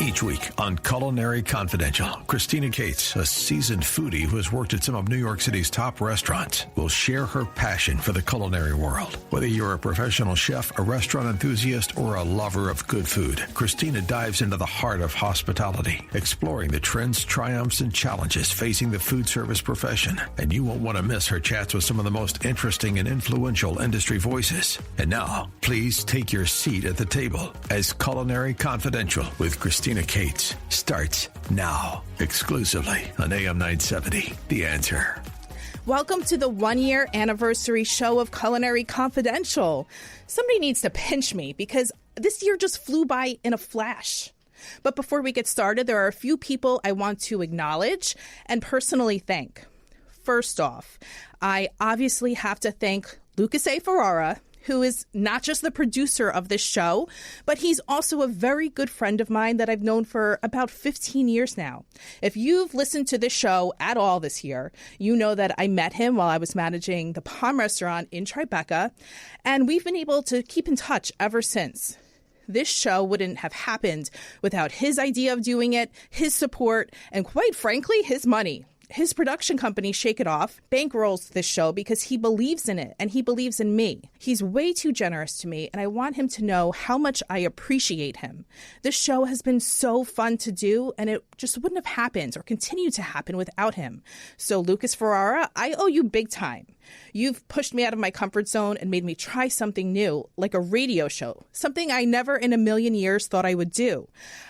Each week on Culinary Confidential, Christina Cates, a seasoned foodie who has worked at some of New York City's top restaurants, will share her passion for the culinary world. Whether you're a professional chef, a restaurant enthusiast, or a lover of good food, Christina dives into the heart of hospitality, exploring the trends, triumphs, and challenges facing the food service profession. And you won't want to miss her chats with some of the most interesting and influential industry voices. And now, please take your seat at the table as Culinary Confidential with Christina Cates starts now, exclusively on AM 970, The Answer. Welcome to the one-year anniversary show of Culinary Confidential. Somebody needs to pinch me because this year just flew by in a flash. But before we get started, there are a few people I want to acknowledge and personally thank. First off, I obviously have to thank Lucas A. Ferrara, who is not just the producer of this show, but he's also a very good friend of mine that I've known for about 15 years now. If you've listened to this show at all this year, you know that I met him while I was managing the Palm restaurant in Tribeca, and we've been able to keep in touch ever since. This show wouldn't have happened without his idea of doing it, his support, and quite frankly, his money. His production company, Shake It Off, bankrolls this show because he believes in it and he believes in me. He's way too generous to me, and I want him to know how much I appreciate him. This show has been so fun to do, and it just wouldn't have happened or continue to happen without him. So, Lucas Ferrara, I owe you big time. You've pushed me out of my comfort zone and made me try something new, like a radio show, something I never in a million years thought I would do.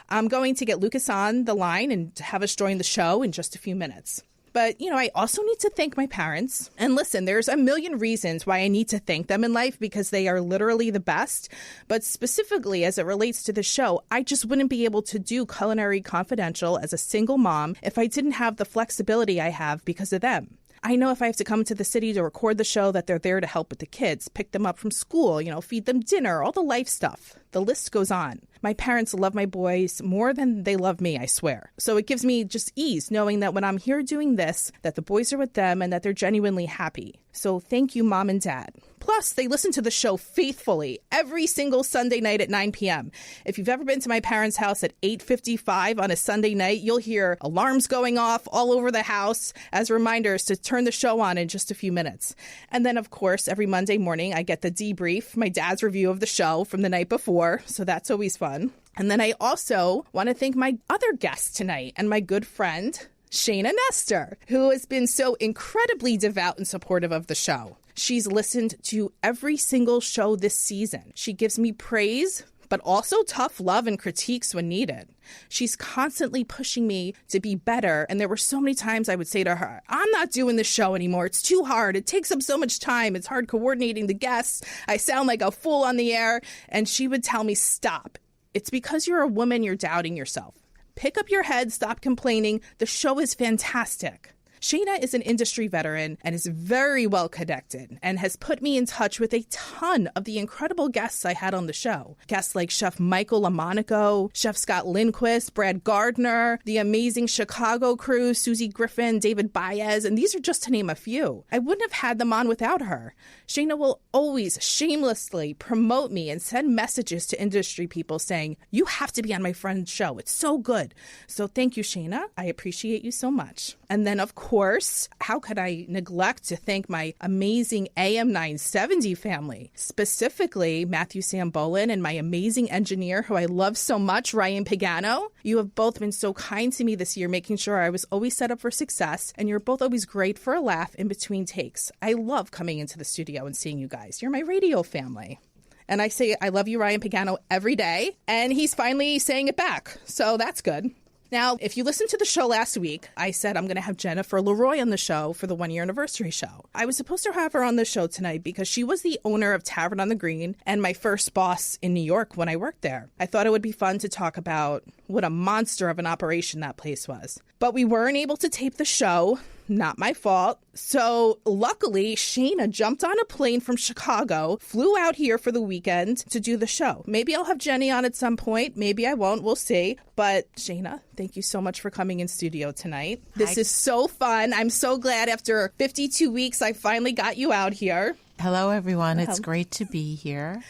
I'm going to get Lucas on the line and have us join the show in just a few minutes. But, I also need to thank my parents. And listen, there's a million reasons why I need to thank them in life because they are literally the best. But specifically as it relates to the show, I just wouldn't be able to do Culinary Confidential as a single mom if I didn't have the flexibility I have because of them. I know if I have to come to the city to record the show that they're there to help with the kids, pick them up from school, feed them dinner, all the life stuff. The list goes on. My parents love my boys more than they love me, I swear. So it gives me just ease knowing that when I'm here doing this, that the boys are with them and that they're genuinely happy. So thank you, Mom and Dad. Plus, they listen to the show faithfully every single Sunday night at 9 p.m. If you've ever been to my parents' house at 8:55 on a Sunday night, you'll hear alarms going off all over the house as reminders to turn the show on in just a few minutes. And then, of course, every Monday morning, I get the debrief, my dad's review of the show from the night before, so that's always fun. And then I also want to thank my other guest tonight and my good friend, Shaina Nestor, who has been so incredibly devout and supportive of the show. She's listened to every single show this season. She gives me praise, but also tough love and critiques when needed. She's constantly pushing me to be better, and there were so many times I would say to her, I'm not doing this show anymore. It's too hard. It takes up so much time. It's hard coordinating the guests. I sound like a fool on the air. And she would tell me, stop. It's because you're a woman, you're doubting yourself. Pick up your head, stop complaining. The show is fantastic. Shaina is an industry veteran and is very well connected and has put me in touch with a ton of the incredible guests I had on the show. Guests like Chef Michael LaMonaco, Chef Scott Lindquist, Brad Gardner, the amazing Chicago crew, Susie Griffin, David Baez, and these are just to name a few. I wouldn't have had them on without her. Shaina will always shamelessly promote me and send messages to industry people saying, you have to be on my friend's show. It's so good. So thank you, Shaina. I appreciate you so much. And then, of course, how could I neglect to thank my amazing AM 970 family, specifically Matthew Sambolin and my amazing engineer who I love so much, Ryan Pagano. You have both been so kind to me this year, making sure I was always set up for success, and you're both always great for a laugh in between takes. I love coming into the studio and seeing you guys. You're my radio family. And I say I love you, Ryan Pagano, every day, and he's finally saying it back, so that's good. Now, if you listened to the show last week, I said I'm going to have Jennifer Leroy on the show for the one-year anniversary show. I was supposed to have her on the show tonight because she was the owner of Tavern on the Green and my first boss in New York when I worked there. I thought it would be fun to talk about what a monster of an operation that place was. But we weren't able to tape the show. Not my fault. So luckily, Shaina jumped on a plane from Chicago, flew out here for the weekend to do the show. Maybe I'll have Jenny on at some point. Maybe I won't. We'll see. But Shaina, thank you so much for coming in studio tonight. This is so fun. I'm so glad after 52 weeks, I finally got you out here. Hello, everyone. It's great to be here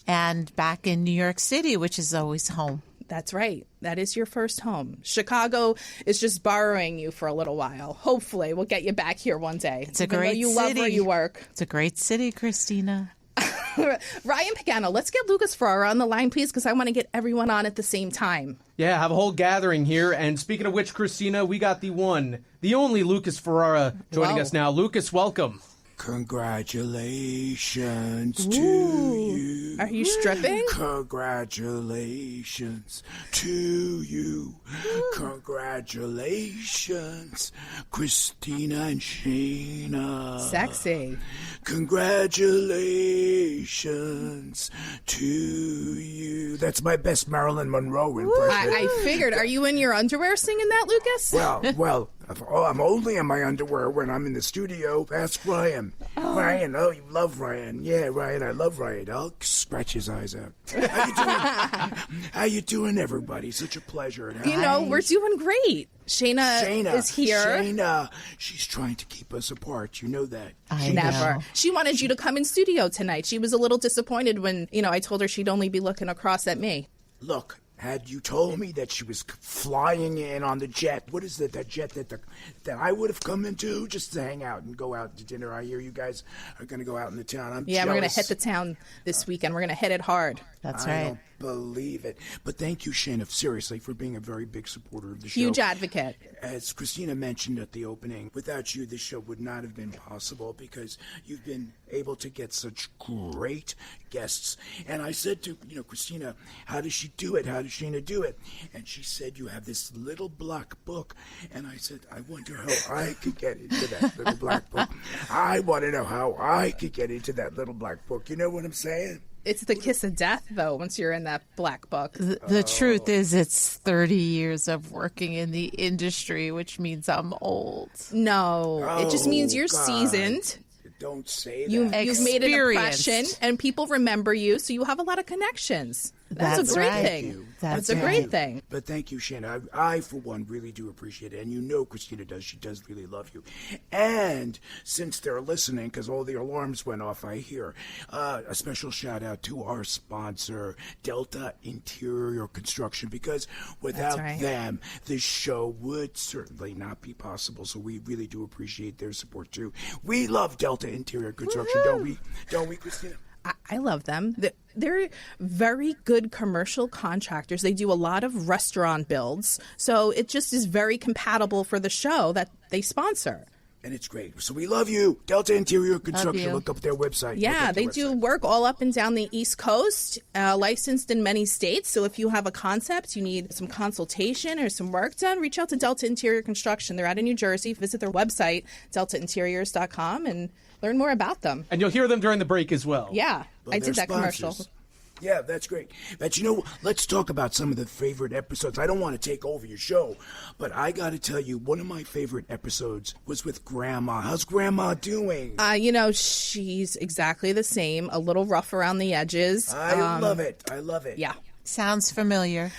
and back in New York City, which is always home. That's right. That is your first home. Chicago is just borrowing you for a little while. Hopefully, we'll get you back here one day. It's a great city. You love where you work. It's a great city, Christina. Ryan Pagano, let's get Lucas Ferrara on the line, please, because I want to get everyone on at the same time. Yeah, have a whole gathering here. And speaking of which, Christina, we got the one, the only Lucas Ferrara joining us now. Lucas, welcome. Congratulations to you. Are you stripping? Congratulations to you. Congratulations, Christina and Shaina. Sexy. Congratulations to you. That's my best Marilyn Monroe impression. I figured. Are you in your underwear singing that, Lucas? Well, I'm only in my underwear when I'm in the studio. Ask Ryan. Ryan, you love Ryan. Yeah, Ryan, I love Ryan. I'll scratch his eyes out. How you doing? How you doing, everybody? Such a pleasure. We're doing great. Shaina is here. Shaina, she's trying to keep us apart. You know that. I Never. know. She wanted you to come in studio tonight. She was a little disappointed when, I told her she'd only be looking across at me. Look, had you told me that she was flying in on the jet, what is it, that jet that I would have come into just to hang out and go out to dinner? I hear you guys are going to go out in the town. I'm jealous. We're going to hit the town this weekend. We're going to hit it hard. That's I right. don't believe it. But thank you, Shaina, seriously, for being a very big supporter of the show. Huge advocate. As Christina mentioned at the opening, without you, this show would not have been possible because you've been able to get such great guests. And I said to, Christina, how does she do it? How does Shaina do it? And she said, you have this little black book. And I said, I wonder how I could get into that little black book. I want to know how I could get into that little black book. You know what I'm saying? It's the kiss of death, though, once you're in that black book. The truth is it's 30 years of working in the industry, which means I'm old. No, it just means you're God. seasoned. Don't say that. You've made an Experienced. impression, and people remember you, so you have a lot of connections. That's a great right. thing. That's a great right. thing. But thank you, Shaina. I, for one, really do appreciate it. And Christina does. She does really love you. And since they're listening, because all the alarms went off, I hear, a special shout out to our sponsor, Delta Interior Construction, because without them, this show would certainly not be possible. So we really do appreciate their support, too. We love Delta Interior Construction, don't we? Don't we, Christina? I love them. They're very good commercial contractors. They do a lot of restaurant builds. So it just is very compatible for the show that they sponsor. And it's great. So we love you. Delta Interior Construction. you. Look up their website. Yeah, they do work all up and down the East Coast, licensed in many states. So if you have a concept, you need some consultation or some work done, reach out to Delta Interior Construction. They're out of New Jersey. Visit their website, deltainteriors.com, and learn more about them. And you'll hear them during the break as well. Yeah, Well, I did they're that commercial. sponsors. Yeah, that's great. But let's talk about some of the favorite episodes. I don't want to take over your show, but I got to tell you, one of my favorite episodes was with Grandma. How's Grandma doing? She's exactly the same, a little rough around the edges. I love it. I love it. Yeah. Sounds familiar.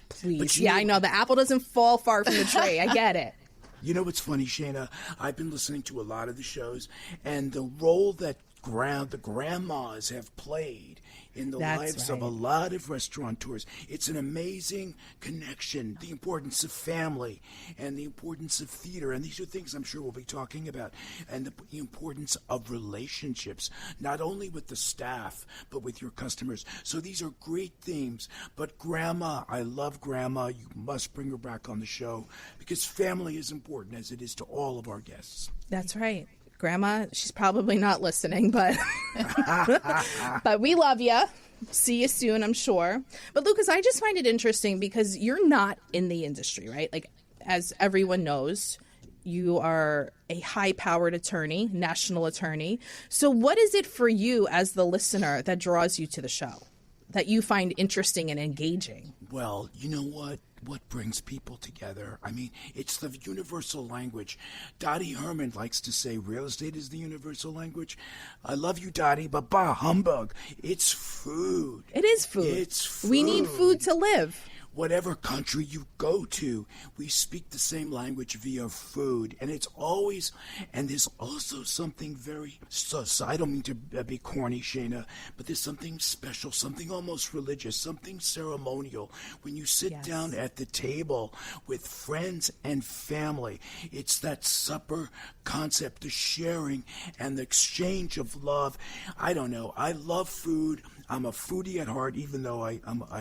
Please. Yeah, I know. The apple doesn't fall far from the tree. I get it. You know what's funny, Shaina? I've been listening to a lot of the shows, and the role that the grandmas have played in the lives of a lot of restaurateurs. It's an amazing connection, the importance of family and the importance of theater. And these are things I'm sure we'll be talking about. And the importance of relationships, not only with the staff, but with your customers. So these are great themes. But Grandma, I love Grandma. You must bring her back on the show because family is important, as it is to all of our guests. That's right. Grandma, she's probably not listening, but but we love you. See you soon, I'm sure. But Lucas, I just find it interesting because you're not in the industry, right? Like, as everyone knows, you are a high-powered attorney, national attorney. So what is it for you as the listener that draws you to the show, that you find interesting and engaging? Well, you know what? What brings people together? I mean, it's the universal language. Dottie Herman likes to say real estate is the universal language. I love you, Dottie, but bah humbug. It's food. It is food. It's food. We need food to live. whatever country you go to, we speak the same language via food. And it's always, and there's also something very, so I don't mean to be corny, Shaina, but there's something special, something almost religious, something ceremonial when you sit down at the table with friends and family. It's that supper concept, the sharing and the exchange of love. I don't know. I love food. I'm a foodie at heart, even though I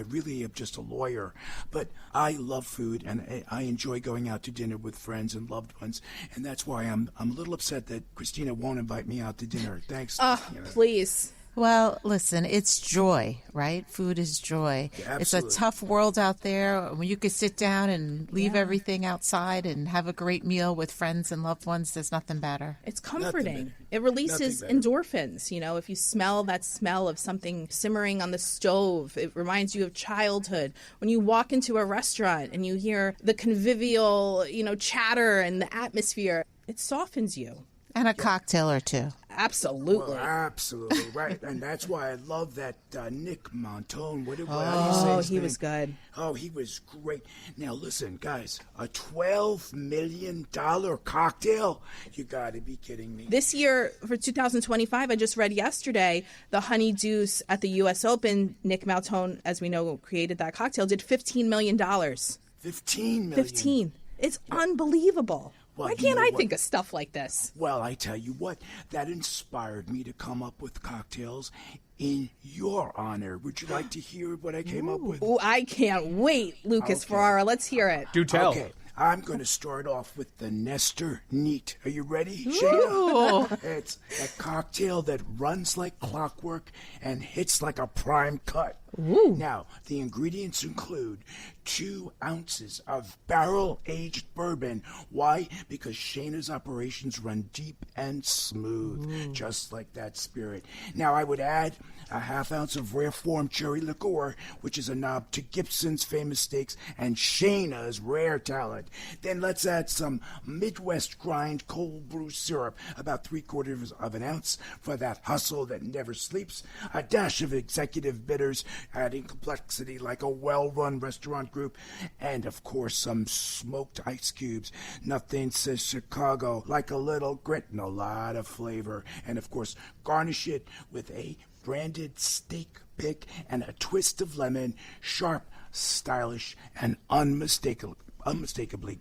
really am just a lawyer. But I love food, and I enjoy going out to dinner with friends and loved ones. And that's why I'm a little upset that Christina won't invite me out to dinner. Thanks. Please. Well, listen, it's joy, right? Food is joy. Yeah, it's a tough world out there when you could sit down and leave everything outside and have a great meal with friends and loved ones. There's nothing better. It's comforting. It releases endorphins. You know, if you smell that smell of something simmering on the stove, it reminds you of childhood. When you walk into a restaurant and you hear the convivial, chatter and the atmosphere, it softens you. And a cocktail or two. Absolutely. Well, absolutely right. And that's why I love that Nick Montone. How do you say his he name? was good. Oh, he was great. Now, listen, guys, a $12 million cocktail? You got to be kidding me. This year, for 2025, I just read yesterday, the Honey Deuce at the U.S. Open, Nick Montone, as we know, created that cocktail, did $15 million. $15 million? 15. It's unbelievable. Well, Why can't I think of stuff like this? Well, I tell you what, that inspired me to come up with cocktails in your honor. Would you like to hear what I came up with? Oh, I can't wait, Lucas Ferrara. Let's hear it. Do tell. Okay. I'm going to start off with the Nestor Neat. Are you ready, Shaina? It's a cocktail that runs like clockwork and hits like a prime cut. Ooh. Now, the ingredients include 2 ounces of barrel-aged bourbon. Why? Because Shaina's operations run deep and smooth, just like that spirit. Now, I would add a half ounce of rare form cherry liqueur, which is a nod to Gibsons' famous steaks and Shaina's rare talent. Then let's add some Midwest grind cold brew syrup, about 3/4 of an ounce for that hustle that never sleeps. A dash of executive bitters, adding complexity like a well-run restaurant group. And, of course, some smoked ice cubes. Nothing says Chicago like a little grit and a lot of flavor. And, of course, garnish it with a branded steak pick and a twist of lemon, sharp, stylish, and unmistakably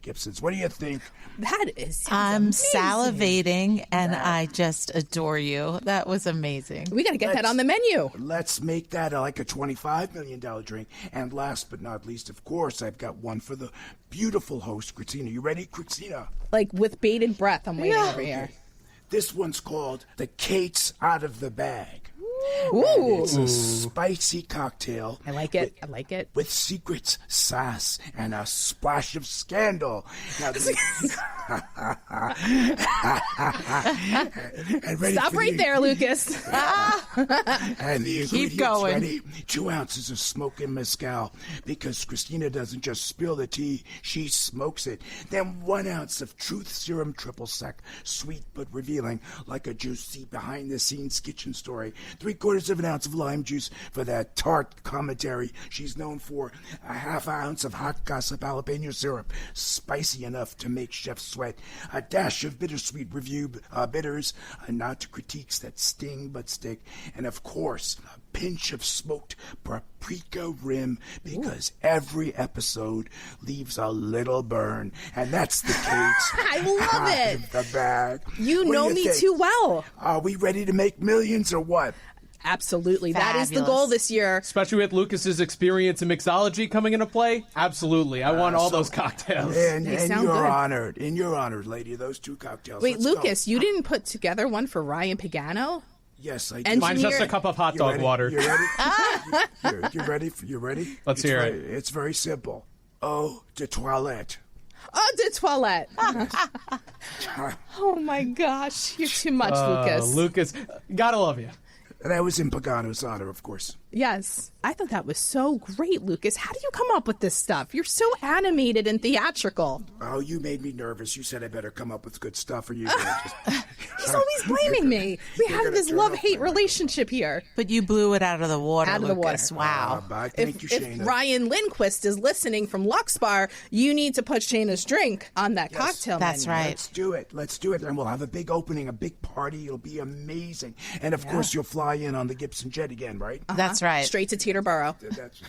Gibsons. What do you think? That is I'm amazing. salivating, and I just adore you. That was amazing. We got to get that on the menu. Let's make that like a $25 million drink. And last but not least, of course, I've got one for the beautiful host, Christina. You ready, Christina? Like with bated breath, I'm waiting over here. This one's called the Cates Out of the Bag. Ooh. It's a spicy cocktail. I like it. I like it. With secrets, sass, and a splash of scandal. Now, and ready Stop right there, Lucas. And the ingredients going. ready. 2 ounces of smoking mezcal, because Christina doesn't just spill the tea, she smokes it. Then 1 ounce of truth serum triple sec, sweet but revealing, like a juicy behind-the-scenes kitchen story. 3/4 of an ounce of lime juice for that tart commentary she's known for. A half ounce of hot gossip jalapeno syrup, spicy enough to make chefs sweat. A dash of bittersweet review bitters, a nod to critiques that sting but stick. And of course, a pinch of smoked paprika rim, because every episode leaves a little burn. And that's the Cates. I love it. Out of the bag. You What do know you me think? too well. Are we ready to make millions or what? Absolutely. That is the Fabulous. goal this year. Especially with Lucas's experience in mixology coming into play. Absolutely. I want all those cocktails. And sound you're good. honored. In your honor, lady, those 2 cocktails. Wait, Let's Lucas, go. you didn't put together one for Ryan Pagano? Yes, I And did. Mine's just a Engineer- cup of hot You dog ready? water. You ready? You ready? You ready? Let's hear it. It's very simple. Eau de toilette. Oh, de toilette. Oh my gosh. You're too much, Lucas. Lucas, gotta love you. That was in Pagano's honor, of course. Yes. I thought that was so great, Lucas. How do you come up with this stuff? You're so animated and theatrical. Oh, you made me nervous. You said I better come up with good stuff, or you just... He's always blaming me. We have this love-hate relationship here. But you blew it out of the water, Out of the Lucas. water. Wow. Thank you, Shaina. If Ryan Lindquist is listening from Lux Bar, you need to put Shaina's drink on that cocktail That's menu. right. Let's do it. Let's do it. And we'll have a big opening, a big party. It'll be amazing. And, of course, you'll fly in on the Gibson jet again, right? That's right. Straight to Teterboro. That's...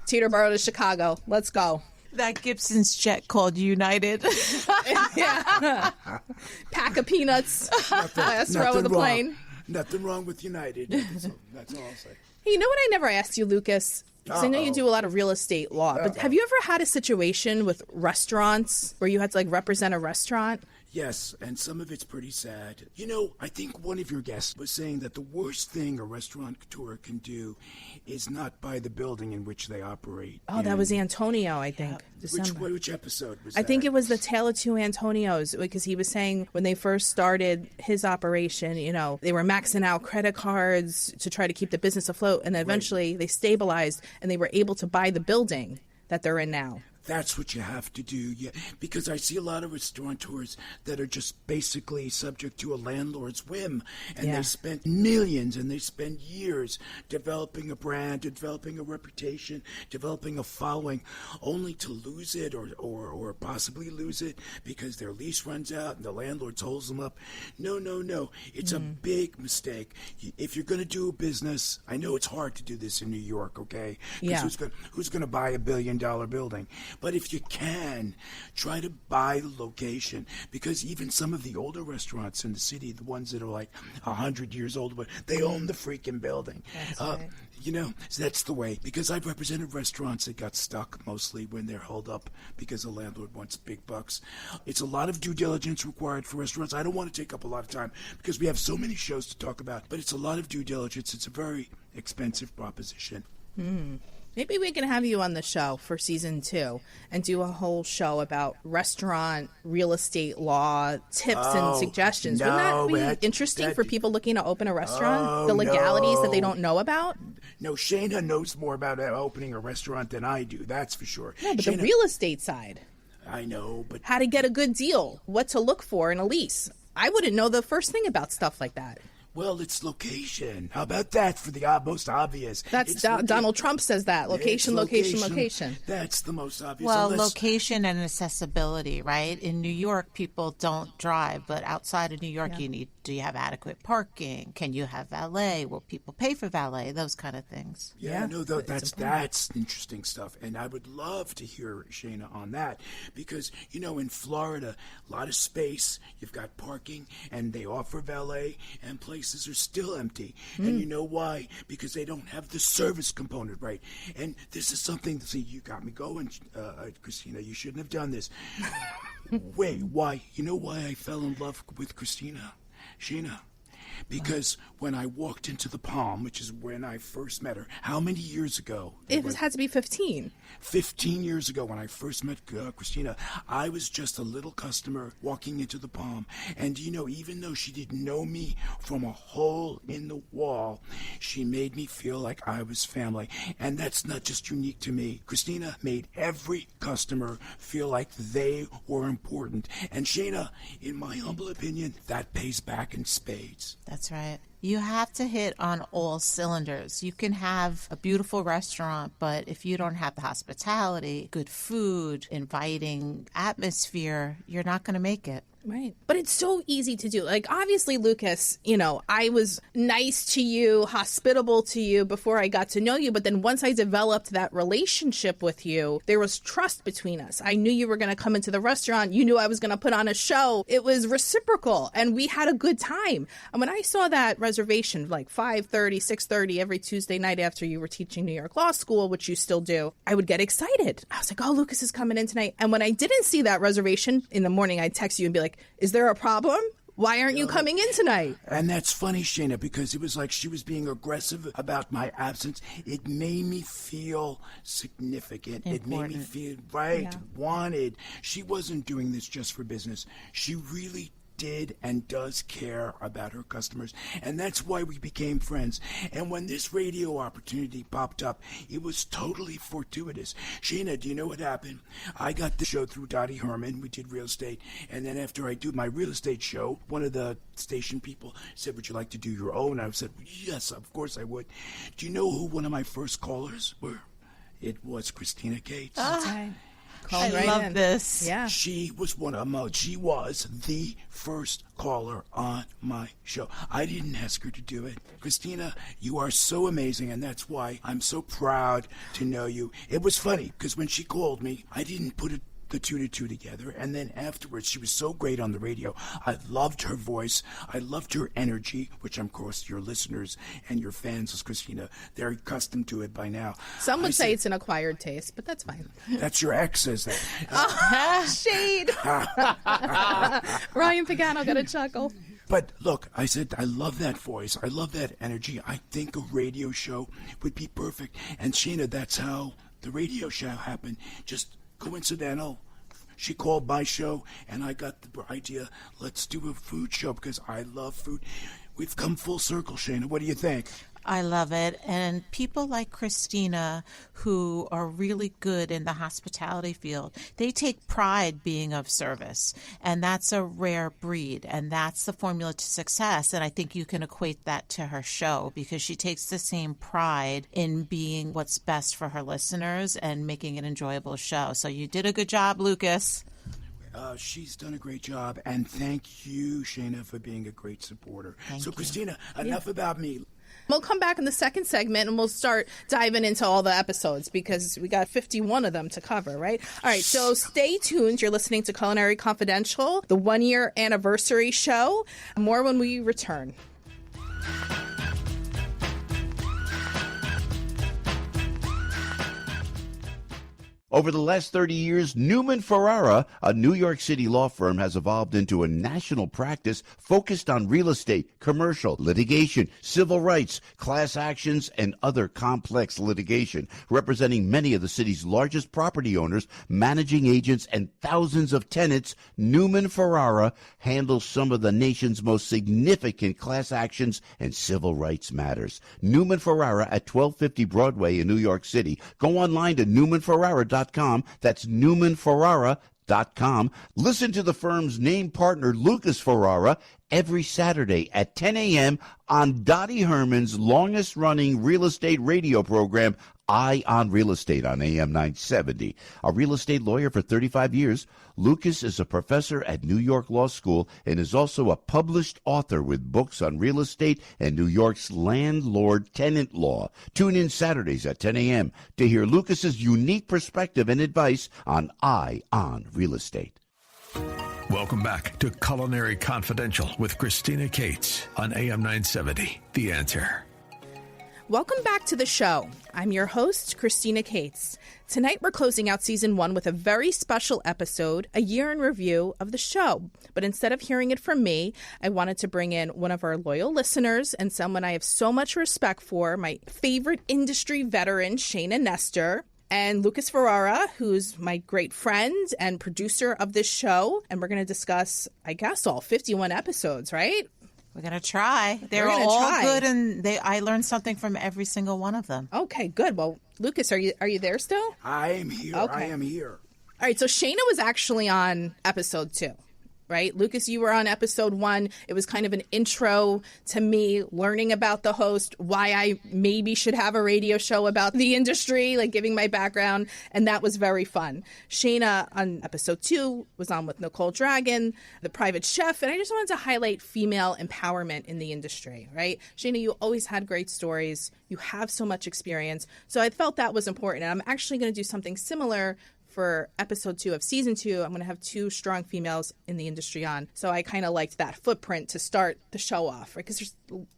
Teterboro to Chicago. Let's go. That Gibson's jet called United. Yeah. Pack of peanuts. Last row of the plane. Nothing wrong with United. That's all I'll say. Hey, you know what I never asked you, Lucas? Because I know you do a lot of real estate law, but have you ever had a situation with restaurants where you had to like represent a restaurant? Yes, and some of it's pretty sad. You know, I think one of your guests was saying that the worst thing a restaurateur can do is not buy the building in which they operate. Oh, that was Antonio, I think. December. Which episode was that? I think it was the Tale of Two Antonios, because he was saying when they first started his operation, you know, they were maxing out credit cards to try to keep the business afloat, and then eventually they stabilized and they were able to buy the building that they're in now. That's what you have to do, yeah. Because I see a lot of restaurateurs that are just basically subject to a landlord's whim, and they spend millions and they spend years developing a brand, developing a reputation, developing a following, only to lose it or possibly lose it because their lease runs out and the landlord holds them up. No. It's a big mistake. If you're going to do a business, I know it's hard to do this in New York, okay? Because who's going to buy $1 billion building? But if you can, try to buy the location, because even some of the older restaurants in the city, the ones that are like 100 years old, they own the freaking building. That's right. You know, so that's the way. Because I've represented restaurants that got stuck mostly when they're held up because the landlord wants big bucks. It's a lot of due diligence required for restaurants. I don't want to take up a lot of time because we have so many shows to talk about, but it's a lot of due diligence. It's a very expensive proposition. Maybe we can have you on the show for season 2 and do a whole show about restaurant, real estate law, tips and suggestions. Wouldn't that be interesting for people looking to open a restaurant? The legalities that they don't know about? No, Shaina knows more about opening a restaurant than I do, that's for sure. No, but Shaina, the real estate side. I know, but... How to get a good deal, what to look for in a lease. I wouldn't know the first thing about stuff like that. Well, it's location. How about that for the most obvious? That's Donald Trump says that. Location. That's the most obvious. Well, location and accessibility, right? In New York, people don't drive, but outside of New York, do you have adequate parking? Can you have valet? Will people pay for valet? Those kind of things. Yeah, no, that's interesting stuff. And I would love to hear Shaina on that because, you know, in Florida, a lot of space, you've got parking, and they offer valet, and places are still empty. And you know why? Because they don't have the service component right. And this is something, see, you got me going, Christina. You shouldn't have done this. Wait, why? You know why I fell in love with Christina? Shaina. Because when I walked into the Palm, which is when I first met her, how many years ago? It had to be 15. 15 years ago when I first met Christina, I was just a little customer walking into the Palm. And, you know, even though she didn't know me from a hole in the wall, she made me feel like I was family. And that's not just unique to me. Christina made every customer feel like they were important. And Shaina, in my humble opinion, that pays back in spades. That's right. You have to hit on all cylinders. You can have a beautiful restaurant, but if you don't have the hospitality, good food, inviting atmosphere, you're not going to make it. Right. But it's so easy to do. Like, obviously, Lucas, you know, I was nice to you, hospitable to you before I got to know you. But then once I developed that relationship with you, there was trust between us. I knew you were going to come into the restaurant. You knew I was going to put on a show. It was reciprocal. And we had a good time. And when I saw that reservation, like 5:30, 6:30 every Tuesday night after you were teaching New York Law School, which you still do, I would get excited. I was like, oh, Lucas is coming in tonight. And when I didn't see that reservation in the morning, I'd text you and be like, is there a problem? Why aren't you coming in tonight? And that's funny, Shaina, because it was like she was being aggressive about my absence. It made me feel significant. Important. It made me feel wanted. She wasn't doing this just for business. She really did and does care about her customers, and that's why we became friends. And when this radio opportunity popped up, it was totally fortuitous. Shaina, do you know what happened? I got the show through Dottie Herman. We did real estate, and then after I do my real estate show, one of the station people said, "Would you like to do your own?" I said, "Yes, of course I would." Do you know who one of my first callers were? It was Christina Cates. I love this. Yeah. She was she was the first caller on my show. I didn't ask her to do it. Christina, you are so amazing, and that's why I'm so proud to know you. It was funny, because when she called me, I didn't put the two to two together, and then afterwards she was so great on the radio. I loved her voice. I loved her energy, which of course your listeners and your fans, as Christina, they're accustomed to it by now. Some would say it's an acquired taste, but that's fine. That's your ex says that. Shade. Ryan Pagano got a chuckle. But look, I said, I love that voice. I love that energy. I think a radio show would be perfect. And Shaina, that's how the radio show happened. Just coincidental. She called my show, and I got the idea, let's do a food show, because I love food. We've come full circle, Shaina. What do you think? I love it. And people like Christina, who are really good in the hospitality field, they take pride being of service. And that's a rare breed. And that's the formula to success. And I think you can equate that to her show, because she takes the same pride in being what's best for her listeners and making an enjoyable show. So you did a good job, Lucas. She's done a great job. And thank you, Shaina, for being a great supporter. Thank you. Christina, enough about me. We'll come back in the second segment and we'll start diving into all the episodes, because we got 51 of them to cover, right? All right, so stay tuned. You're listening to Culinary Confidential, the 1-year anniversary show. More when we return. Over the last 30 years, Newman Ferrara, a New York City law firm, has evolved into a national practice focused on real estate, commercial, litigation, civil rights, class actions, and other complex litigation, representing many of the city's largest property owners, managing agents, and thousands of tenants. Newman Ferrara handles some of the nation's most significant class actions and civil rights matters. Newman Ferrara at 1250 Broadway in New York City. Go online to newmanferrara.com. That's newmanferrara.com. Listen to the firm's name partner, Lucas Ferrara, every Saturday at 10 a.m. on Dottie Herman's longest-running real estate radio program, Eye on Real Estate, on AM 970. A real estate lawyer for 35 years, Lucas is a professor at New York Law School and is also a published author with books on real estate and New York's landlord-tenant law. Tune in Saturdays at 10 a.m. to hear Lucas's unique perspective and advice on Eye on Real Estate. Welcome back to Culinary Confidential with Christina Cates on AM 970. The Answer. Welcome back to the show. I'm your host, Christina Cates. Tonight we're closing out season 1 with a very special episode, a year in review of the show. But instead of hearing it from me, I wanted to bring in one of our loyal listeners and someone I have so much respect for, my favorite industry veteran, Shaina Nestor, and Lucas Ferrara, who's my great friend and producer of this show. And we're going to discuss, I guess, all 51 episodes, right? We're going to try. They're all good, and I learned something from every single one of them. Okay, good. Well, Lucas, are you there still? I am here. Okay. I am here. All right, so Shaina was actually on episode 2, right? Lucas, you were on episode 1. It was kind of an intro to me learning about the host, why I maybe should have a radio show about the industry, like giving my background, and that was very fun. Shaina on episode 2 was on with Nicole Dragon, the private chef, and I just wanted to highlight female empowerment in the industry, right? Shaina, you always had great stories. You have so much experience, so I felt that was important, and I'm actually going to do something similar for episode 2 of season 2. I'm going to have 2 strong females in the industry on. So I kind of liked that footprint to start the show off, right? Because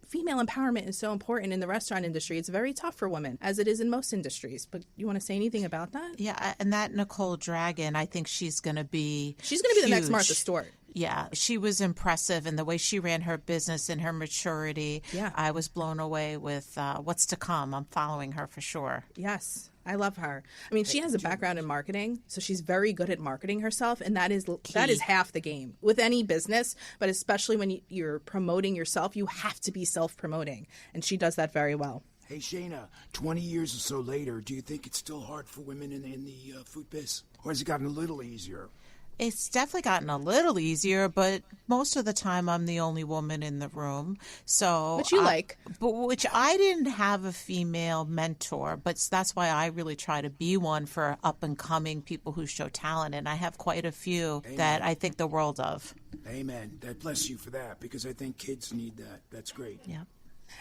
female empowerment is so important in the restaurant industry. It's very tough for women, as it is in most industries. But you want to say anything about that? Yeah, and that Nicole Dragon, I think she's going to be the next Martha Stewart. Yeah, she was impressive in the way she ran her business and her maturity. Yeah. I was blown away with what's to come. I'm following her for sure. Yes. I love her. I mean, she has a background in marketing, so she's very good at marketing herself, and that is half the game with any business, but especially when you're promoting yourself, you have to be self-promoting, and she does that very well. Hey, Shaina, 20 years or so later, do you think it's still hard for women in the food biz? Or has it gotten a little easier? It's definitely gotten a little easier, but most of the time I'm the only woman in the room. So, which you like. But which I didn't have a female mentor, but that's why I really try to be one for up-and-coming people who show talent, and I have quite a few that I think the world of. Amen. God bless you for that, because I think kids need that. That's great. Yeah.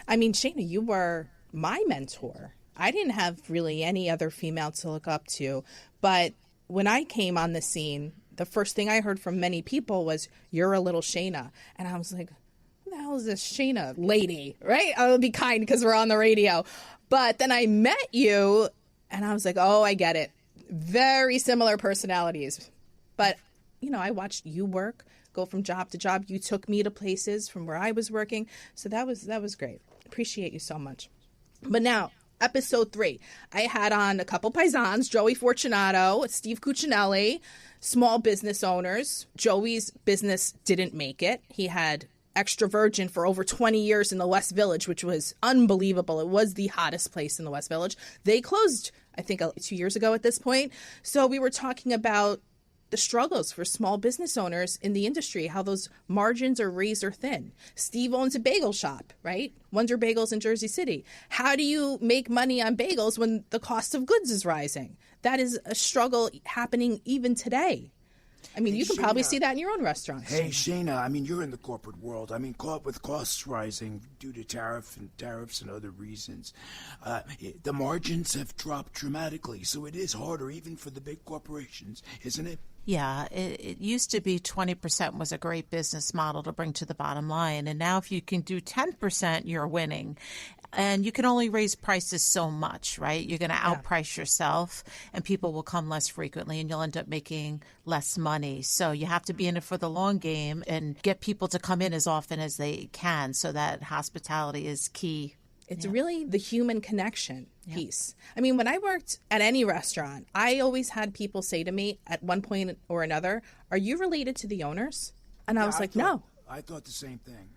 I mean, Shaina, you were my mentor. I didn't have really any other female to look up to, but when I came on the scene, the first thing I heard from many people was, "You're a little Shaina." And I was like, who the hell is this Shaina lady, right? I'll be kind because we're on the radio. But then I met you, and I was like, oh, I get it. Very similar personalities. But, I watched you work, go from job to job. You took me to places from where I was working. So that was great. Appreciate you so much. But now, episode 3, I had on a couple paisans, Joey Fortunato, Steve Cuccinelli, small business owners. Joey's business didn't make it. He had Extra Virgin for over 20 years in the West Village, which was unbelievable. It was the hottest place in the West Village. They closed, I think, 2 years ago at this point. So we were talking about the struggles for small business owners in the industry, how those margins are razor thin. Steve owns a bagel shop, right? Wonder Bagels in Jersey City. How do you make money on bagels when the cost of goods is rising? That is a struggle happening even today. I mean, you can probably see that in your own restaurants. Hey, Shaina, I mean, you're in the corporate world. I mean, caught with costs rising due to tariffs and other reasons, the margins have dropped dramatically. So it is harder even for the big corporations, isn't it? Yeah, it used to be 20% was a great business model to bring to the bottom line. And now if you can do 10%, you're winning. And you can only raise prices so much, right? You're going to outprice yourself, and people will come less frequently, and you'll end up making less money. So you have to be in it for the long game and get people to come in as often as they can, so that hospitality is key. It's really the human connection piece. I mean, when I worked at any restaurant, I always had people say to me at one point or another, "Are you related to the owners?" And I was like, no. I thought the same thing.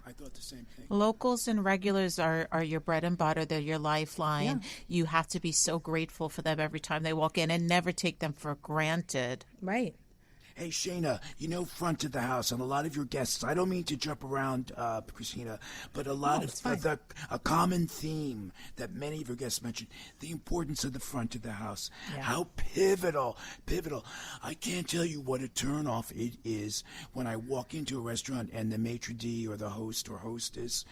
Locals and regulars are your bread and butter. They're your lifeline. Yeah. You have to be so grateful for them every time they walk in and never take them for granted. Right. Hey, Shaina, front of the house, and a lot of your guests, I don't mean to jump around, Christina, but a common theme that many of your guests mentioned, the importance of the front of the house. Yeah. How pivotal. I can't tell you what a turnoff it is when I walk into a restaurant and the maitre d' or the host or hostess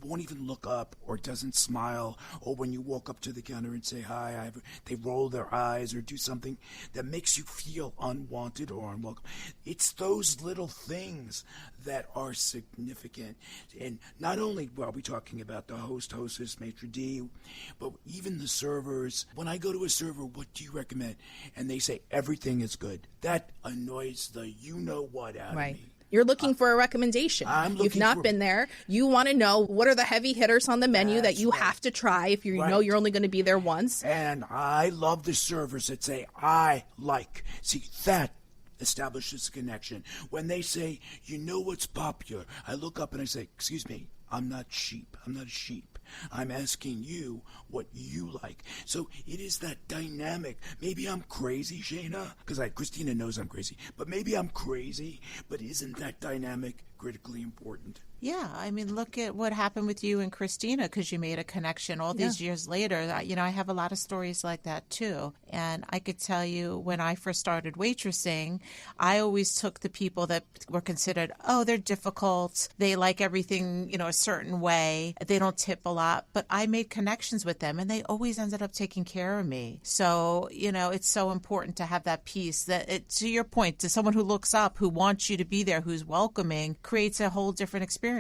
won't even look up or doesn't smile, or when you walk up to the counter and say hi, they roll their eyes or do something that makes you feel unwanted or unwelcome. It's those little things that are significant. And not only are we talking about the host, hostess, maitre d', but even the servers. When I go to a server, what do you recommend? And they say everything is good. That annoys the you-know-what out of me. You're looking for a recommendation. You've not been there. You want to know what are the heavy hitters on the menu that you have to try if you know you're only going to be there once. And I love the servers that say, I like. See, that establishes a connection. When they say, what's popular, I look up and I say, excuse me, I'm not sheep. I'm not a sheep. I'm asking you what you like. So it is that dynamic. Maybe I'm crazy, Shaina, because Christina knows I'm crazy, but maybe I'm crazy, but isn't that dynamic critically important? Yeah, I mean, look at what happened with you and Christina, because you made a connection all these years later. I have a lot of stories like that, too. And I could tell you when I first started waitressing, I always took the people that were considered, they're difficult. They like everything, a certain way. They don't tip a lot. But I made connections with them, and they always ended up taking care of me. So, it's so important to have that piece that, to your point, to someone who looks up, who wants you to be there, who's welcoming, creates a whole different experience.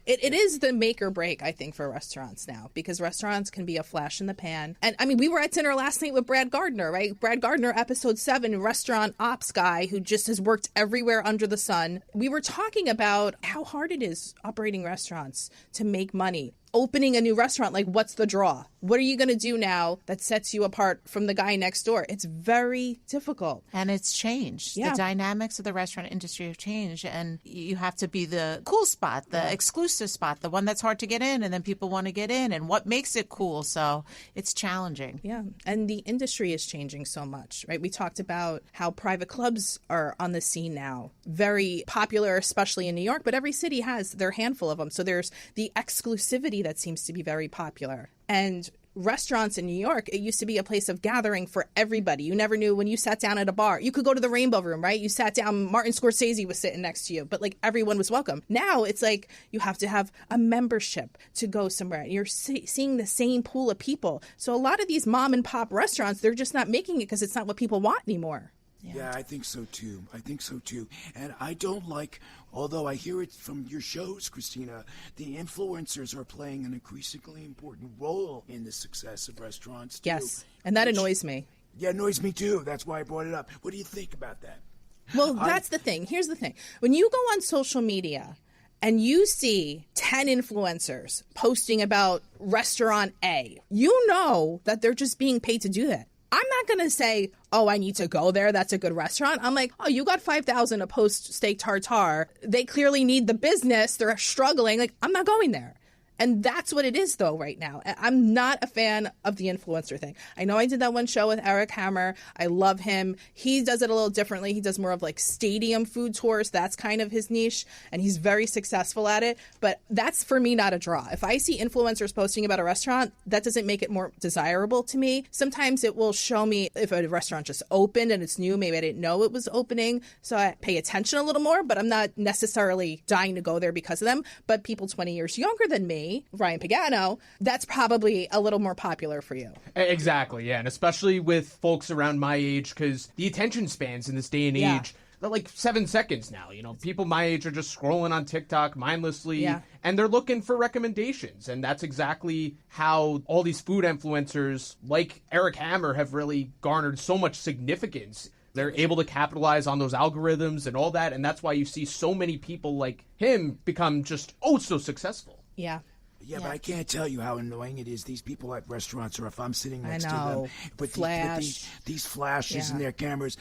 It is the make or break, I think, for restaurants now, because restaurants can be a flash in the pan. And I mean, we were at dinner last night with Brad Gardner, right? Brad Gardner, episode 7, restaurant ops guy who just has worked everywhere under the sun. We were talking about how hard it is operating restaurants to make money. opening a new restaurant, like, what's the draw? What are you going to do now that sets you apart from the guy next door? It's very difficult. And it's changed. Yeah. The dynamics of the restaurant industry have changed, and you have to be the cool spot, the exclusive spot, the one that's hard to get in, and then people want to get in, and what makes it cool. So it's challenging. Yeah. And the industry is changing so much, right? We talked about how private clubs are on the scene now. Very popular, especially in New York, but every city has their handful of them. So there's the exclusivity that seems to be very popular. And restaurants in New York, it used to be a place of gathering for everybody. You never knew when you sat down at a bar. You could go to the Rainbow Room, right? You sat down, Martin Scorsese was sitting next to you, but like everyone was welcome. Now it's like you have to have a membership to go somewhere. You're seeing the same pool of people. So a lot of these mom and pop restaurants, they're just not making it because it's not what people want anymore. Yeah, I think so too. And I don't like, although I hear it from your shows, Christina, the influencers are playing an increasingly important role in the success of restaurants too. Yes, and that annoys me. Yeah, it annoys me too. That's why I brought it up. What do you think about that? Well, that's the thing. Here's the thing. When you go on social media and you see 10 influencers posting about restaurant A, you know that they're just being paid to do that. I'm not going to say, oh, I need to go there. That's a good restaurant. I'm like, oh, you got $5,000 to post steak tartare. They clearly need the business. They're struggling. Like, I'm not going there. And that's what it is, though, right now. I'm not a fan of the influencer thing. I know I did that one show with Eric Hammer. I love him. He does it a little differently. He does more of like stadium food tours. That's kind of his niche, and he's very successful at it. But that's, for me, not a draw. If I see influencers posting about a restaurant, that doesn't make it more desirable to me. Sometimes it will show me if a restaurant just opened and it's new. Maybe I didn't know it was opening, so I pay attention a little more, but I'm not necessarily dying to go there because of them. But people 20 years younger than me, Ryan Pagano, that's probably a little more popular for you. Exactly, yeah. And especially with folks around my age, because the attention spans in this day and age, they're like 7 seconds now. You know, people my age are just scrolling on TikTok mindlessly, and they're looking for recommendations. And that's exactly how all these food influencers like Eric Hammer have really garnered so much significance. They're able to capitalize on those algorithms and all that, and that's why you see so many people like him become just so successful. Yeah, but I can't tell you how annoying it is. These people at restaurants, or if I'm sitting next to know. them with Flash. these flashes in their cameras.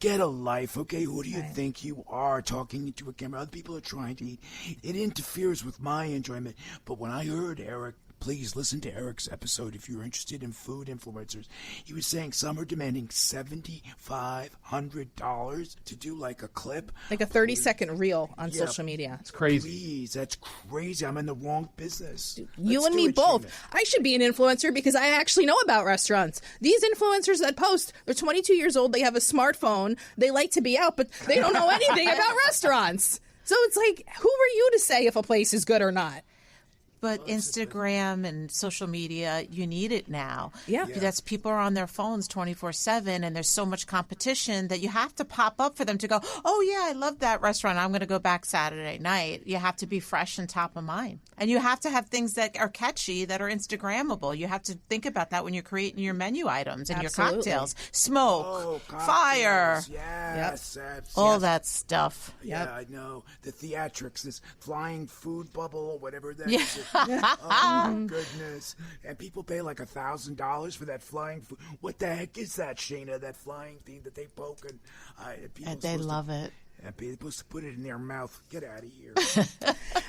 Get a life, okay? Who do you think you are talking into a camera? Other people are trying to eat. It interferes with my enjoyment. But when I heard Eric, please listen to Eric's episode if you're interested in food influencers. He was saying some are demanding $7,500 to do like a clip. Like a 30-second reel on social media. It's crazy. Please, that's crazy. I'm in the wrong business. You Let's and do me it, both. Shaina. I should be an influencer because I actually know about restaurants. These influencers that post, they're 22 years old, they have a smartphone, they like to be out, but they don't know anything about restaurants. So it's like, who are you to say if a place is good or not? But Instagram and social media, you need it now. Yeah. That's people are on their phones 24/7, and there's so much competition that you have to pop up for them to go, oh, yeah, I love that restaurant. I'm going to go back Saturday night. You have to be fresh and top of mind. And you have to have things that are catchy, that are Instagrammable. You have to think about that when you're creating your menu items and your cocktails. Smoke, fire. Yes. All that stuff. Yeah, I know. The theatrics, this flying food bubble or whatever that is. Oh, my goodness. And people pay like $1,000 for that flying food. What the heck is that, Shaina? That flying thing that they poke? And they love it. And people supposed to put it in their mouth. Get out of here.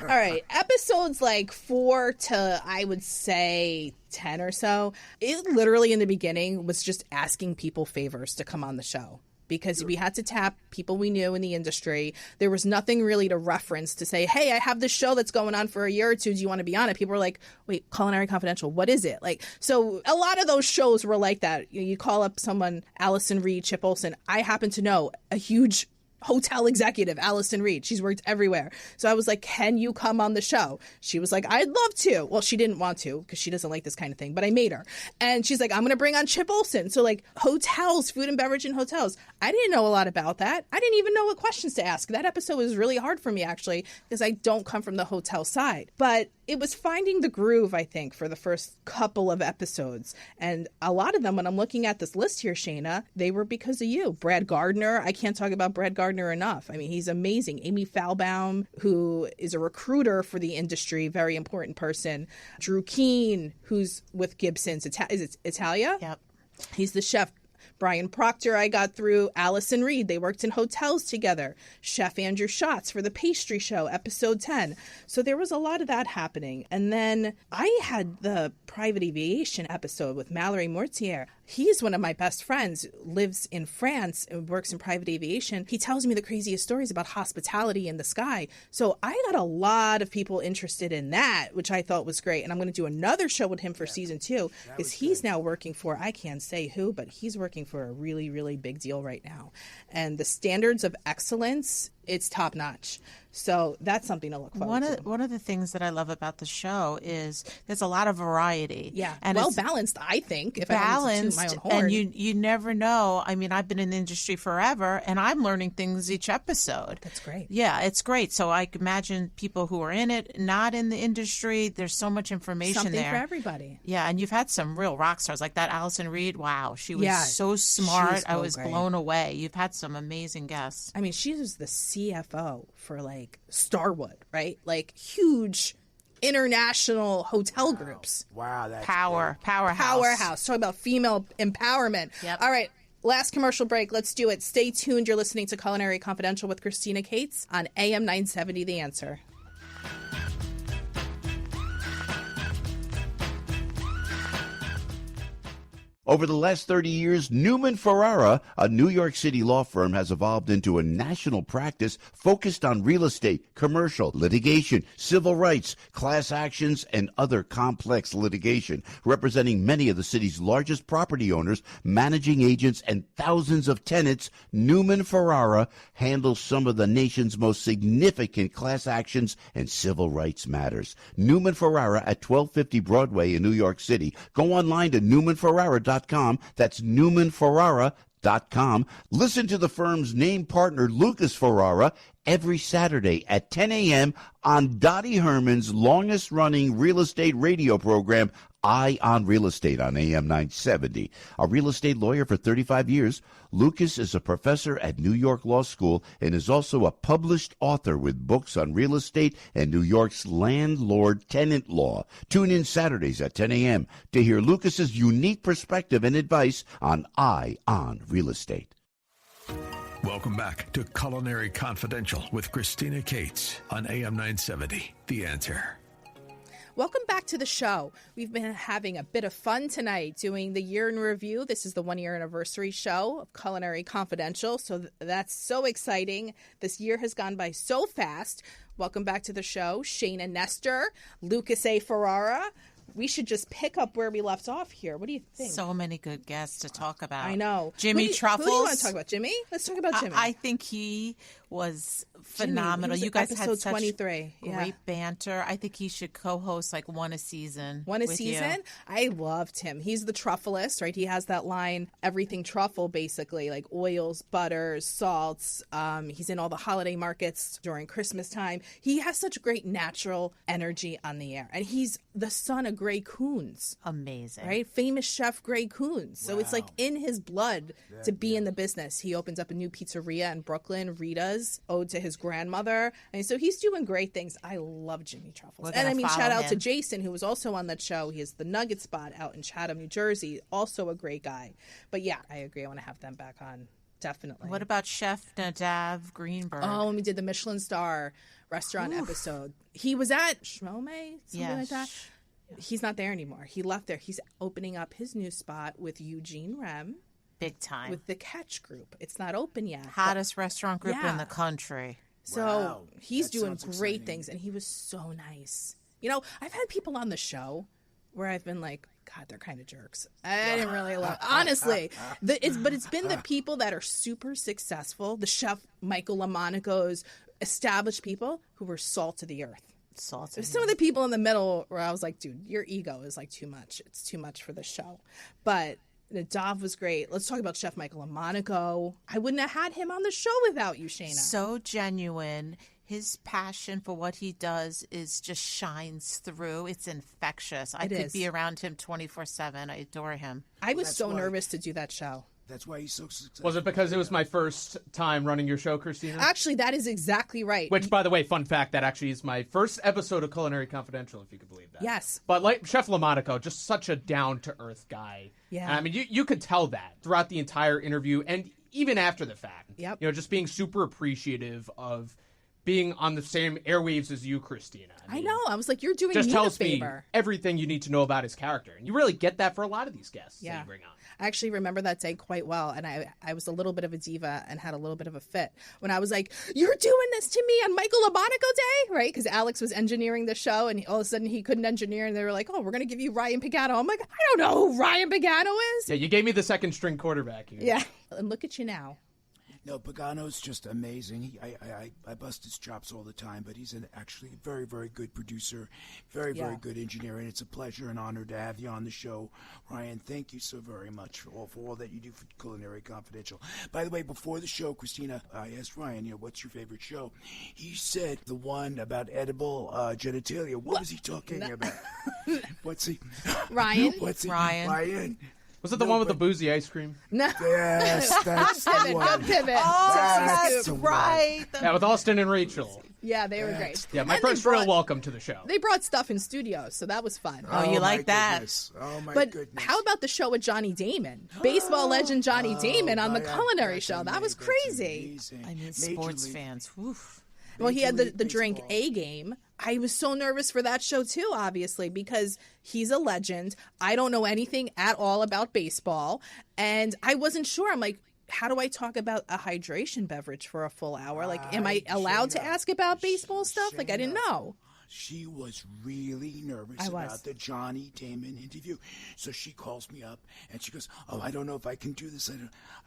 All right. Episodes like 4 to, I would say, 10 or so. It literally in the beginning was just asking people favors to come on the show. Because we had to tap people we knew in the industry. There was nothing really to reference to say, hey, I have this show that's going on for a year or two. Do you want to be on it? People were like, wait, Culinary Confidential, what is it? Like, so a lot of those shows were like that. You call up someone, Allison Reed, Chip Olson. I happen to know a huge hotel executive, Allison Reed. She's worked everywhere. So I was like, can you come on the show? She was like, I'd love to. Well, she didn't want to because she doesn't like this kind of thing, but I made her. And she's like, I'm going to bring on Chip Olson. So like hotels, food and beverage in hotels. I didn't know a lot about that. I didn't even know what questions to ask. That episode was really hard for me, actually, because I don't come from the hotel side. But it was finding the groove, I think, for the first couple of episodes. And a lot of them, when I'm looking at this list here, Shaina, they were because of you. Brad Gardner. I can't talk about Brad Gardner Gardner enough. I mean, he's amazing. Amy Falbaum, who is a recruiter for the industry, very important person. Drew Keane, who's with Gibsons. Is it Italia? Yep. He's the chef. Brian Proctor, I got through. Allison Reed, they worked in hotels together. Chef Andrew Schatz for the pastry show, episode 10. So there was a lot of that happening. And then I had the private aviation episode with Mallory Mortier. He's one of my best friends, lives in France and works in private aviation. He tells me the craziest stories about hospitality in the sky. So I got a lot of people interested in that, which I thought was great. And I'm going to do another show with him for season 2 because he's now working for, I can't say who, but he's working for a really, really big deal right now. And the standards of excellence, it's top notch. So that's something to look forward to. One of the things that I love about the show is there's a lot of variety. Yeah, and well balanced, I think. If balanced, I wanted to toot my own horn. and you never know. I mean, I've been in the industry forever, and I'm learning things each episode. That's great. Yeah, it's great. So I can imagine people who are in it, not in the industry. There's so much information Something there for everybody. Yeah, and you've had some real rock stars like that Allison Reed. Wow, she was so smart. I was blown away. You've had some amazing guests. I mean, she was the CFO for like Starwood, right? Like huge international hotel groups. Wow, that's powerhouse. Talk about female empowerment. Yep. All right. Last commercial break. Let's do it. Stay tuned. You're listening to Culinary Confidential with Christina Cates on AM 970 The Answer. Over the last 30 years, Newman Ferrara, a New York City law firm, has evolved into a national practice focused on real estate, commercial, litigation, civil rights, class actions, and other complex litigation, representing many of the city's largest property owners, managing agents, and thousands of tenants. Newman Ferrara handles some of the nation's most significant class actions and civil rights matters. Newman Ferrara at 1250 Broadway in New York City. Go online to newmanferrara.com. That's newmanferrara.com. Listen to the firm's name partner, Lucas Ferrara, every Saturday at 10 a.m. on Dottie Herman's longest-running real estate radio program, Eye on Real Estate on AM 970. A real estate lawyer for 35 years, Lucas is a professor at New York Law School and is also a published author with books on real estate and New York's landlord-tenant law. Tune in Saturdays at 10 a.m. to hear Lucas's unique perspective and advice on Eye on Real Estate. Welcome back to Culinary Confidential with Christina Cates on AM 970, The Answer. Welcome back to the show. We've been having a bit of fun tonight doing the year in review. This is the 1-year anniversary show of Culinary Confidential, so that's so exciting. This year has gone by so fast. Welcome back to the show, Shaina Nestor, Lucas A. Ferrara. We should just pick up where we left off here. What do you think? So many good guests to talk about. I know. Jimmy Truffles. Who do you want to talk about? Jimmy? Let's talk about Jimmy. I think he was phenomenal. Jimmy, you guys had such 23. great banter. I think he should co-host like one a season. One a season? You. I loved him. He's the truffleist, right? He has that line, everything truffle, basically, like oils, butters, salts. He's in all the holiday markets during Christmas time. He has such great natural energy on the air. And he's the son of Gray Coons. Amazing. Right? Famous chef Gray Coons. So it's like in his blood to be in the business. He opens up a new pizzeria in Brooklyn, Rita's, ode to his grandmother. And so he's doing great things. I love Jimmy Truffles. And I mean, shout out to Jason, who was also on that show. He has the Nugget Spot out in Chatham, New Jersey. Also a great guy. But yeah, I agree. I want to have them back on. Definitely. What about Chef Nadav Greenberg? Oh, when we did the Michelin star restaurant episode. He was at Schmome, something like that. He's not there anymore. He left there. He's opening up his new spot with Eugene Rem. Big time. With the Catch Group. It's not open yet. Hottest restaurant group in the country. So he's doing great things, and he was so nice. You know, I've had people on the show where I've been like, God, they're kind of jerks. I didn't really love honestly. But it's been the people that are super successful, the chef Michael LaMonaco's, established people who were salt of the earth. There's some of the people in the middle where I was like, dude, your ego is like too much. It's too much for the show. But Nadav was great. Let's talk about Chef Michael LaMonaco. I wouldn't have had him on the show without you, Shaina. So genuine. His passion for what he does just shines through. It's infectious. I could be around him 24/7. I adore him. I was so nervous to do that show. That's why he's so successful. Was it because it was my first time running your show, Christina? Actually, that is exactly right. Which, by the way, fun fact, that actually is my first episode of Culinary Confidential, if you could believe that. Yes. But like Chef LaMonaco, just such a down-to-earth guy. Yeah. And, I mean, you could tell that throughout the entire interview and even after the fact. Yep. You know, just being super appreciative of being on the same airwaves as you, Christina. I know. I was like, you're doing just me tells a favor. me everything you need to know about his character. And you really get that for a lot of these guests that you bring on. I actually remember that day quite well, and I was a little bit of a diva and had a little bit of a fit when I was like, you're doing this to me on Michael LaMonaco Day, right? Because Alex was engineering the show, and all of a sudden he couldn't engineer, and they were like, oh, we're going to give you Ryan Pagano. I'm like, I don't know who Ryan Pagano is. Yeah, you gave me the second-string quarterback here. Yeah, and look at you now. No, Pagano's just amazing. I bust his chops all the time, but he's actually a very, very good producer, very good engineer, and it's a pleasure and honor to have you on the show. Ryan, thank you so very much for all that you do for Culinary Confidential. By the way, before the show, Christina, I asked Ryan, what's your favorite show? He said the one about edible genitalia. What was he talking about? What's he? Ryan? Ryan. Was it the one with the boozy ice cream? No. Yes, that's the one. Good pivot. Oh, That's that's right. Yeah, with Austin and Rachel. Yeah, they were great. Yeah, my And first they real brought- welcome to the show. They brought stuff in studio, so that was fun. Oh, you like my that? Goodness. Oh, my But goodness. how about the show with Johnny Damon? Baseball legend Johnny Damon on the Culinary Show. That was crazy. I mean, sports fans. Oof. Well, he had the Major League drink Baseball. A Game. I was so nervous for that show too, obviously, because he's a legend. I don't know anything at all about baseball, and I wasn't sure. I'm like, how do I talk about a hydration beverage for a full hour? Like, am I allowed to ask about baseball stuff? Like, I didn't know. She was really nervous about the Johnny Damon interview. So she calls me up and she goes, oh, I don't know if I can do this.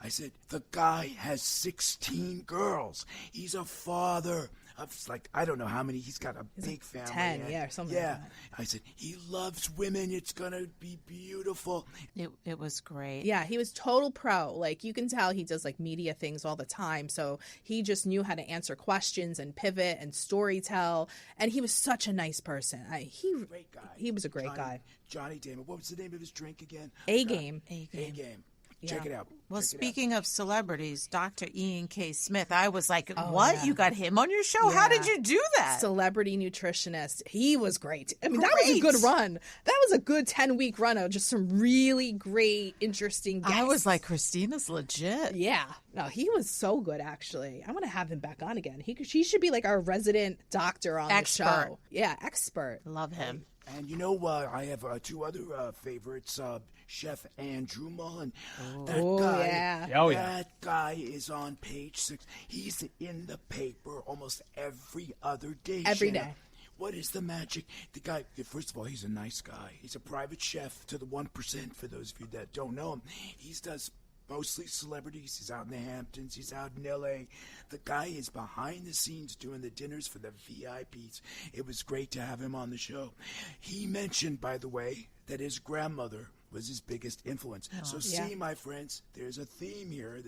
I said, the guy has 16 girls. He's a father of, like, I don't know how many. He's got a big family. 10, yeah, or something like that. I said, he loves women. It's going to be beautiful. It was great. Yeah, he was total pro. Like, you can tell he does like media things all the time. So he just knew how to answer questions and pivot and storytell. And he was such a nice person. Great guy. He was a great guy. Johnny Damon. What was the name of his drink again? A Game. A Game. Check it out. Well, Check it out. speaking of celebrities, Dr. Ian K. Smith, I was like, what? Yeah. You got him on your show? Yeah. How did you do that? Celebrity nutritionist. He was great. I mean, that was a good run. That was a good 10-week run of just some really great, interesting guests. I was like, Christina's legit. Yeah. No, he was so good, actually. I want to have him back on again. He should be like our resident doctor on the show. Yeah, expert. Love him. And you know, I have two other favorites. Chef Andrew Mullen. That guy is on page 6. He's in the paper almost every other day. Every day. What is the magic? The guy, first of all, he's a nice guy. He's a private chef to the 1%, for those of you that don't know him. He does mostly celebrities. He's out in the Hamptons. He's out in L.A. The guy is behind the scenes doing the dinners for the VIPs. It was great to have him on the show. He mentioned, by the way, that his grandmother was his biggest influence. See, my friends, there's a theme here.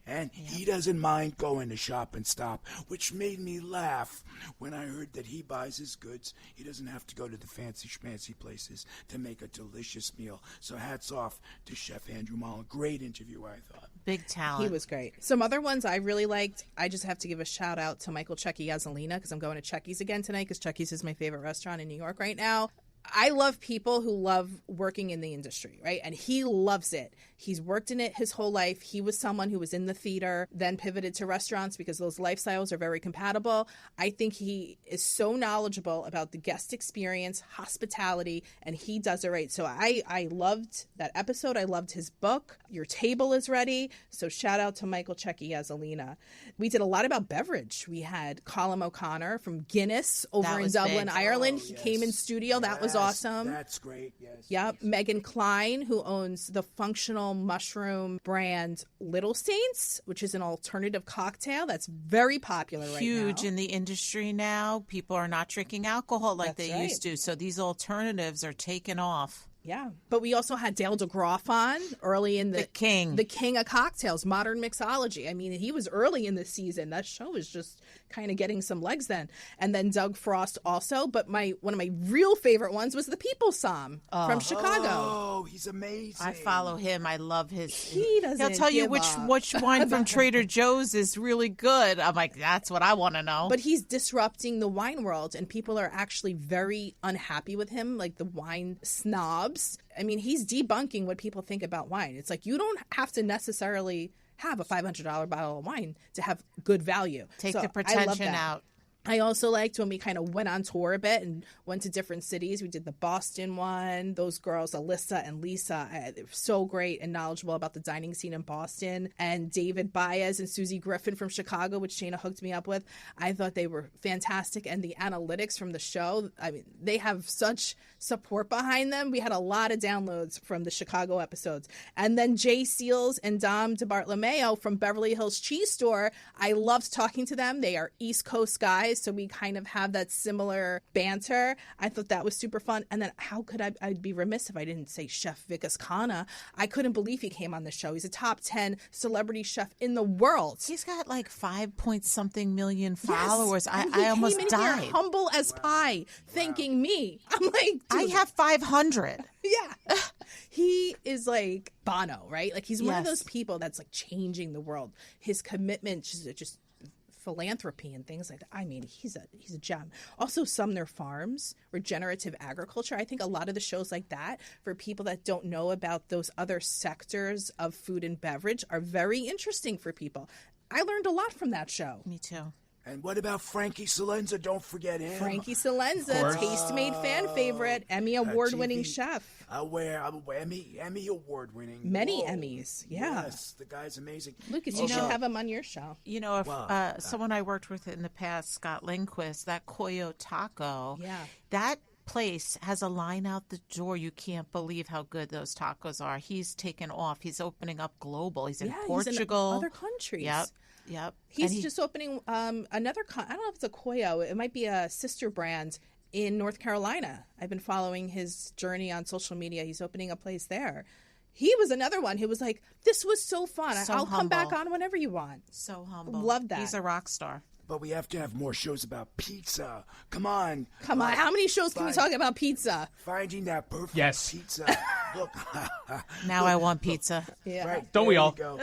And he doesn't mind going to Shop and Stop, which made me laugh when I heard that he buys his goods. He doesn't have to go to the fancy schmancy places to make a delicious meal. So hats off to Chef Andrew Mullen. Great interview, I thought. Big talent. He was great. Some other ones I really liked. I just have to give a shout out to Michael Checky Gasolina because I'm going to Checky's again tonight because Checky's is my favorite restaurant in New York right now. I love people who love working in the industry, right? And he loves it. He's worked in it his whole life. He was someone who was in the theater, then pivoted to restaurants because those lifestyles are very compatible. I think he is so knowledgeable about the guest experience, hospitality, and he does it right. So I loved that episode. I loved his book. Your Table is Ready. So shout out to Michael Checky Gasolina. We did a lot about beverage. We had Colin O'Connor from Guinness over in Dublin, Ireland. He came in studio. That was awesome. That's great, yes. Yep. Megan Klein, who owns the functional mushroom brand Little Saints, which is an alternative cocktail that's very popular right now. Huge in the industry now. People are not drinking alcohol like they used to. So these alternatives are taking off. Yeah, but we also had Dale DeGroff on early in the king of cocktails, modern mixology. I mean, he was early in the season. That show was just kind of getting some legs then. And then Doug Frost also. But one of my real favorite ones was the People Som from Chicago. Oh, he's amazing. I follow him. I love his. He'll tell you which wine from Trader Joe's is really good. I'm like, that's what I want to know. But he's disrupting the wine world, and people are actually very unhappy with him, like the wine snobs. I mean, he's debunking what people think about wine. It's like you don't have to necessarily have a $500 bottle of wine to have good value. Take the pretension out. I also liked when we kind of went on tour a bit and went to different cities. We did the Boston one. Those girls, Alyssa and Lisa, they're so great and knowledgeable about the dining scene in Boston. And David Baez and Susie Griffin from Chicago, which Shaina hooked me up with. I thought they were fantastic. And the analytics from the show, I mean, they have such support behind them. We had a lot of downloads from the Chicago episodes. And then Jay Seals and Dom DeBartolomeo from Beverly Hills Cheese Store. I loved talking to them. They are East Coast guys, so we kind of have that similar banter. I thought that was super fun. And then how could I'd be remiss if I didn't say Chef Vikas Khanna. I couldn't believe he came on the show. He's a top 10 celebrity chef in the world. He's got like 5-point-something million followers. Yes. I almost died. Here, humble as pie, thanking me. I'm like, I have 500. Yeah. He is like Bono, right? Like he's one of those people that's like changing the world. His commitment to just philanthropy and things like that. I mean, he's a gem. Also, Sumner Farms, regenerative agriculture. I think a lot of the shows like that, for people that don't know about those other sectors of food and beverage, are very interesting for people. I learned a lot from that show. Me too. And what about Frankie Salenza? Don't forget him. Frankie Salenza, Tastemade fan favorite, Emmy award-winning chef. Emmy award-winning. Many Emmys, yeah. Yes, the guy's amazing. Lucas, you should have him on your show. You know, if someone I worked with in the past, Scott Lindquist, that Coyo Taco, that place has a line out the door. You can't believe how good those tacos are. He's taken off. He's opening up global. He's in Portugal. He's in other countries. Yep. He's just opening another, I don't know if it's a Coyo. It might be a sister brand in North Carolina. I've been following his journey on social media. He's opening a place there. He was another one who was like, this was so fun. I'll come back on whenever you want. So humble. Love that. He's a rock star. But we have to have more shows about pizza. Come on. How many shows can we talk about pizza? Finding that perfect pizza. Look. Now I want pizza. Yeah. Right, don't we all? Go.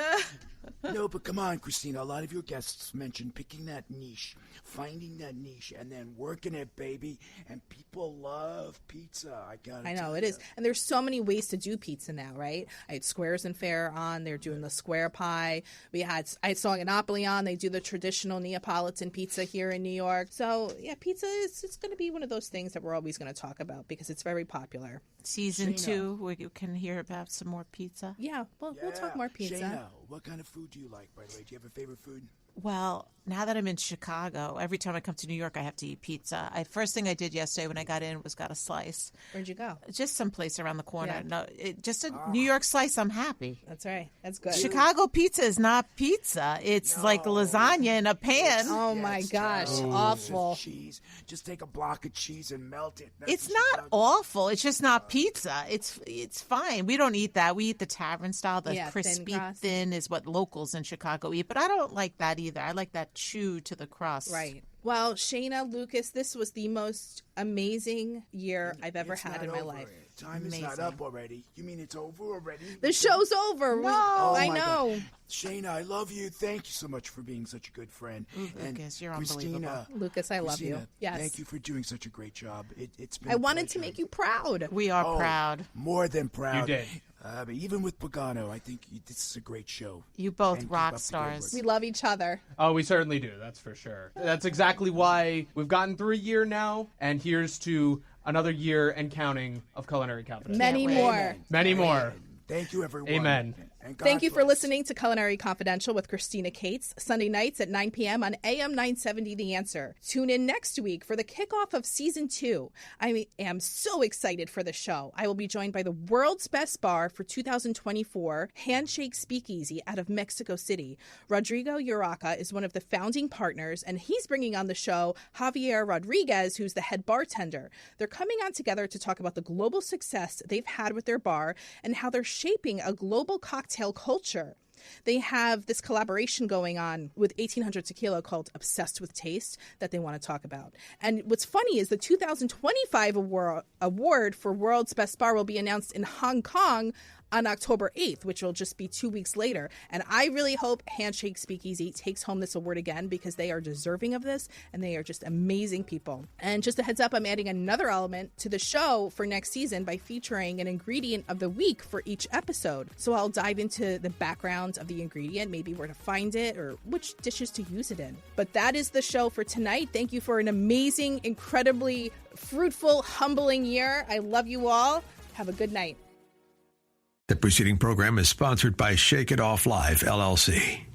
No, but come on, Christina. A lot of your guests mentioned picking that niche, finding that niche, and then working it, baby. And people love pizza. I know it is. And there's so many ways to do pizza now, right? I had Squares and Fair on. They're doing the square pie. I saw Anopoli on. They do the traditional Neapolitan pizza here in New York. So, yeah, pizza it's going to be one of those things that we're always going to talk about because it's very popular. Season 2, we can hear about some more pizza. Yeah, we'll talk more pizza. Shaina, what kind of food do you like, by the way? Do you have a favorite food? Well, now that I'm in Chicago, every time I come to New York, I have to eat pizza. First thing I did yesterday when I got in was got a slice. Where'd you go? Just someplace around the corner. Yeah. No, just a New York slice. I'm happy. That's right. That's good. Chicago pizza is not pizza. It's like lasagna in a pan. Oh my gosh, awful. Cheese. Just take a block of cheese and melt it. It's not awful. It's just not pizza. It's fine. We don't eat that. We eat the Tavern style. The crispy thin is what locals in Chicago eat. But I don't like that either. I like that chew to the crust. Right. Well, Shaina, Lucas, this was the most amazing year I've ever had in my life. Time is not up already. You mean it's over already? The show's over. No. I know. God. Shaina, I love you. Thank you so much for being such a good friend. Lucas, you're Christina, unbelievable. Lucas, I love you. Yes. Thank you for doing such a great job. It's been I wanted to make you proud. We are proud. More than proud. You did. But even with Pagano, I think this is a great show. You both rock stars. We love each other. Oh, we certainly do. That's for sure. That's exactly why we've gotten through a year now, and here's to another year and counting of Culinary Confidential. Many more. Many more. Thank you, everyone. Amen. And God Thank you for bless. listening to Culinary Confidential with Christina Cates, Sunday nights at 9 p.m. on AM 970 The Answer. Tune in next week for the kickoff of Season 2. I am so excited for the show. I will be joined by the world's best bar for 2024, Handshake Speakeasy out of Mexico City. Rodrigo Uraca is one of the founding partners, and he's bringing on the show Javier Rodriguez, who's the head bartender. They're coming on together to talk about the global success they've had with their bar and how they're shaping a global cocktail culture. They have this collaboration going on with 1800 Tequila called Obsessed with Taste that they want to talk about. And what's funny is the 2025 award for World's Best Bar will be announced in Hong Kong on October 8th, which will just be 2 weeks later. And I really hope Handshake Speakeasy takes home this award again because they are deserving of this and they are just amazing people. And just a heads up, I'm adding another element to the show for next season by featuring an ingredient of the week for each episode. So I'll dive into the background of the ingredient, maybe where to find it or which dishes to use it in. But that is the show for tonight. Thank you for an amazing, incredibly fruitful, humbling year. I love you all. Have a good night. The preceding program is sponsored by Shake It Off Live, LLC.